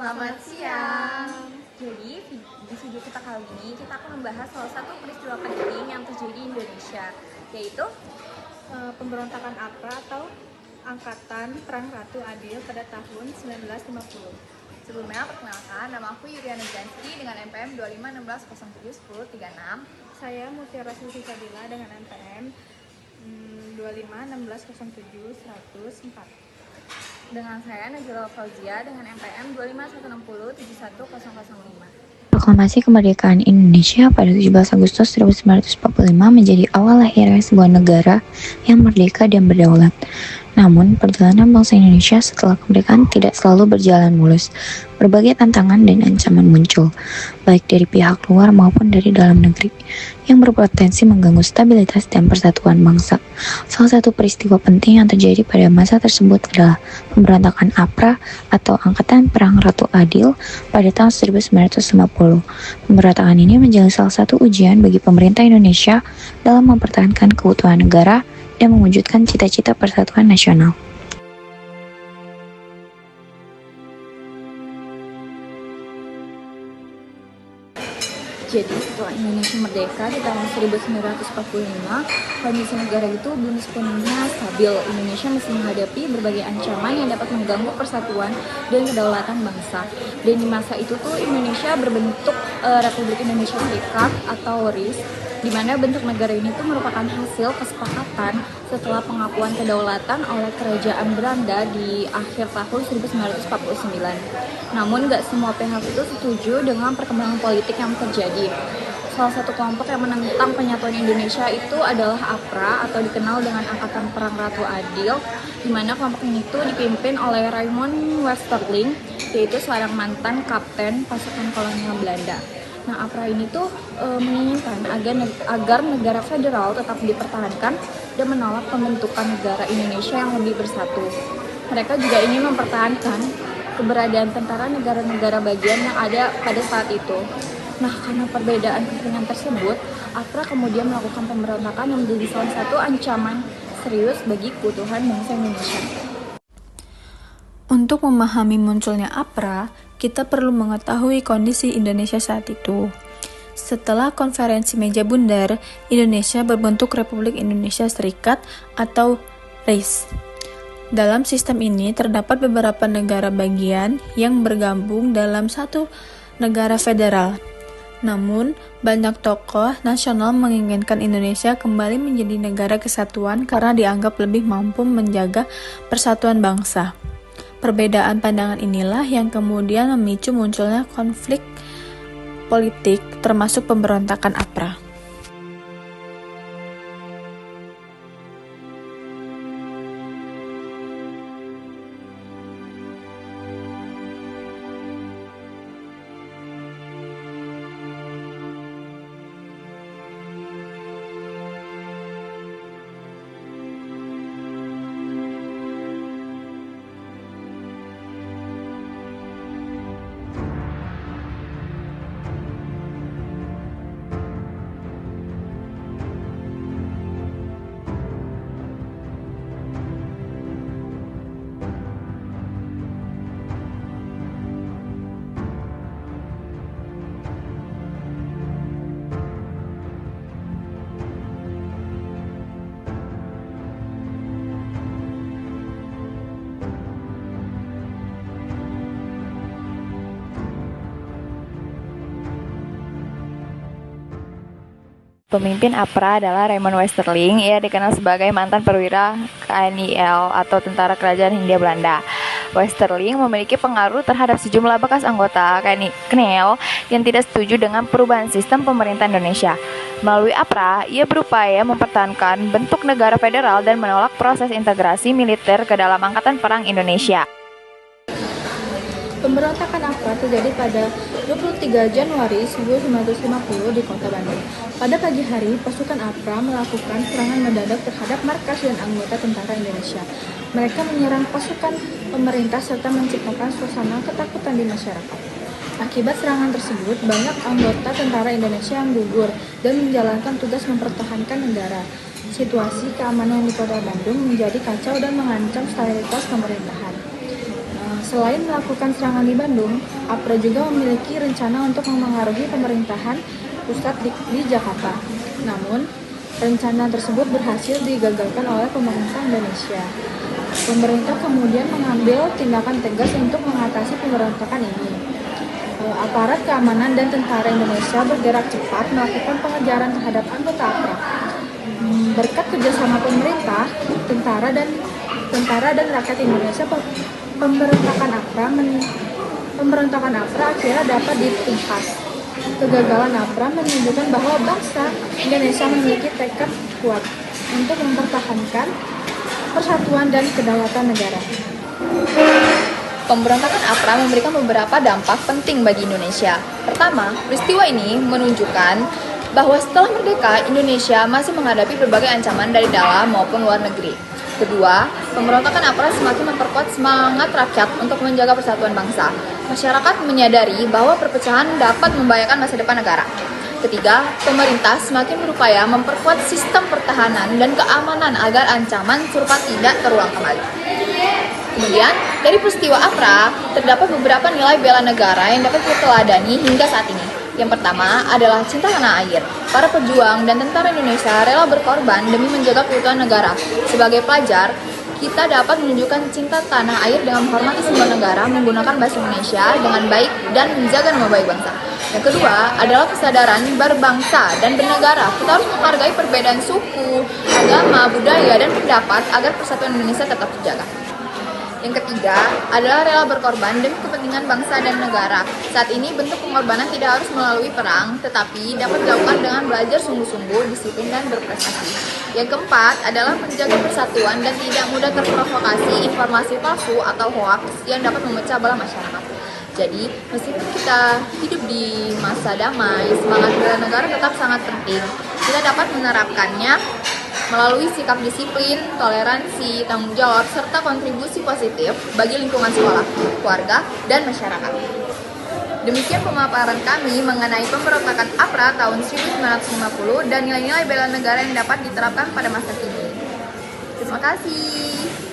Selamat siang. Jadi di video kita kali ini kita akan membahas salah satu peristiwa penting yang terjadi di Indonesia, yaitu pemberontakan APRA atau Angkatan Perang Ratu Adil pada tahun 1950. Sebelumnya perkenalkan, nama aku Yuriana Janski dengan NPM 2516071036. Saya Mutiara Sulfi Fadila dengan NPM 2516071004. Dengan saya Najila Fauzia dengan NPM 25160 71005. Proklamasi Kemerdekaan Indonesia pada 17 Agustus 1945 menjadi awal lahirnya sebuah negara yang merdeka dan berdaulat. Namun, perjalanan bangsa Indonesia setelah kemerdekaan tidak selalu berjalan mulus. Berbagai tantangan dan ancaman muncul, baik dari pihak luar maupun dari dalam negeri, yang berpotensi mengganggu stabilitas dan persatuan bangsa. Salah satu peristiwa penting yang terjadi pada masa tersebut adalah pemberontakan APRA atau Angkatan Perang Ratu Adil pada tahun 1950. Pemberontakan ini menjadi salah satu ujian bagi pemerintah Indonesia dalam mempertahankan keutuhan negara dan mewujudkan cita-cita persatuan nasional. Jadi setelah Indonesia merdeka di tahun 1945, kondisi negara itu belum sepenuhnya stabil. Indonesia masih menghadapi berbagai ancaman yang dapat mengganggu persatuan dan kedaulatan bangsa. Dan di masa itu tuh Indonesia berbentuk Republik Indonesia Serikat atau RIS, di mana bentuk negara ini tuh merupakan hasil kesepakatan setelah pengakuan kedaulatan oleh Kerajaan Belanda di akhir tahun 1949. Namun nggak semua pihak itu setuju dengan perkembangan politik yang terjadi. Salah satu kelompok yang menentang penyatuan Indonesia itu adalah APRA atau dikenal dengan Angkatan Perang Ratu Adil, di mana kelompok ini tuh dipimpin oleh Raymond Westerling, yaitu seorang mantan kapten pasukan kolonial Belanda. Nah, APRA ini tuh menginginkan agar negara federal tetap dipertahankan dan menolak pembentukan negara Indonesia yang lebih bersatu. Mereka juga ingin mempertahankan keberadaan tentara negara-negara bagian yang ada pada saat itu. Nah, karena perbedaan kepentingan tersebut, APRA kemudian melakukan pemberontakan yang menjadi salah satu ancaman serius bagi keutuhan bangsa Indonesia. Untuk memahami munculnya APRA, kita perlu mengetahui kondisi Indonesia saat itu. Setelah konferensi meja bundar, Indonesia berbentuk Republik Indonesia Serikat atau RIS. Dalam sistem ini terdapat beberapa negara bagian yang bergabung dalam satu negara federal. Namun, banyak tokoh nasional menginginkan Indonesia kembali menjadi negara kesatuan karena dianggap lebih mampu menjaga persatuan bangsa. Perbedaan pandangan inilah yang kemudian memicu munculnya konflik politik termasuk pemberontakan APRA. Pemimpin APRA adalah Raymond Westerling. Ia dikenal sebagai mantan perwira KNIL atau Tentara Kerajaan Hindia Belanda. Westerling memiliki pengaruh terhadap sejumlah bekas anggota KNIL yang tidak setuju dengan perubahan sistem pemerintah Indonesia. Melalui APRA, ia berupaya mempertahankan bentuk negara federal dan menolak proses integrasi militer ke dalam Angkatan Perang Indonesia. Pemberontakan APRA terjadi pada 23 Januari 1950 di Kota Bandung. Pada pagi hari, pasukan APRA melakukan serangan mendadak terhadap markas dan anggota tentara Indonesia. Mereka menyerang pasukan pemerintah serta menciptakan suasana ketakutan di masyarakat. Akibat serangan tersebut, banyak anggota tentara Indonesia yang gugur dan menjalankan tugas mempertahankan negara. Situasi keamanan di Kota Bandung menjadi kacau dan mengancam stabilitas pemerintahan. Selain melakukan serangan di Bandung, APRA juga memiliki rencana untuk memengaruhi pemerintahan pusat di Jakarta. Namun, rencana tersebut berhasil digagalkan oleh pemerintah Indonesia. Pemerintah kemudian mengambil tindakan tegas untuk mengatasi pemberontakan ini. Aparat keamanan dan tentara Indonesia bergerak cepat melakukan pengejaran terhadap anggota APRA. Berkat kerjasama pemerintah, tentara dan rakyat Indonesia, pemberontakan APRA akhirnya dapat ditumpas. Kegagalan APRA menunjukkan bahwa bangsa Indonesia memiliki tekad kuat untuk mempertahankan persatuan dan kedaulatan negara. Pemberontakan APRA memberikan beberapa dampak penting bagi Indonesia. Pertama, peristiwa ini menunjukkan bahwa setelah merdeka, Indonesia masih menghadapi berbagai ancaman dari dalam maupun luar negeri. Kedua, pemberontakan APRA semakin memperkuat semangat rakyat untuk menjaga persatuan bangsa. Masyarakat menyadari bahwa perpecahan dapat membahayakan masa depan negara. Ketiga, pemerintah semakin berupaya memperkuat sistem pertahanan dan keamanan agar ancaman serupa tidak terulang kembali. Kemudian, dari peristiwa APRA, terdapat beberapa nilai bela negara yang dapat diteladani hingga saat ini. Yang pertama adalah cinta tanah air. Para pejuang dan tentara Indonesia rela berkorban demi menjaga keutuhan negara. Sebagai pelajar, kita dapat menunjukkan cinta tanah air dengan menghormati simbol negara, menggunakan bahasa Indonesia dengan baik, dan menjaga nama baik bangsa. Yang kedua adalah kesadaran berbangsa dan bernegara. Kita harus menghargai perbedaan suku, agama, budaya, dan pendapat agar persatuan Indonesia tetap terjaga. Yang ketiga adalah rela berkorban demi kepentingan bangsa dan negara. Saat ini bentuk pengorbanan tidak harus melalui perang, tetapi dapat dilakukan dengan belajar sungguh-sungguh, disiplin, dan berprestasi. Yang keempat adalah menjaga persatuan dan tidak mudah terprovokasi informasi palsu atau hoax yang dapat memecah belah masyarakat. Jadi, meskipun kita hidup di masa damai, semangat bela negara tetap sangat penting. Kita dapat menerapkannya melalui sikap disiplin, toleransi, tanggung jawab, serta kontribusi positif bagi lingkungan sekolah, keluarga, dan masyarakat. Demikian pemaparan kami mengenai pemberontakan APRA tahun 1950 dan nilai-nilai bela negara yang dapat diterapkan pada masa kini. Terima kasih.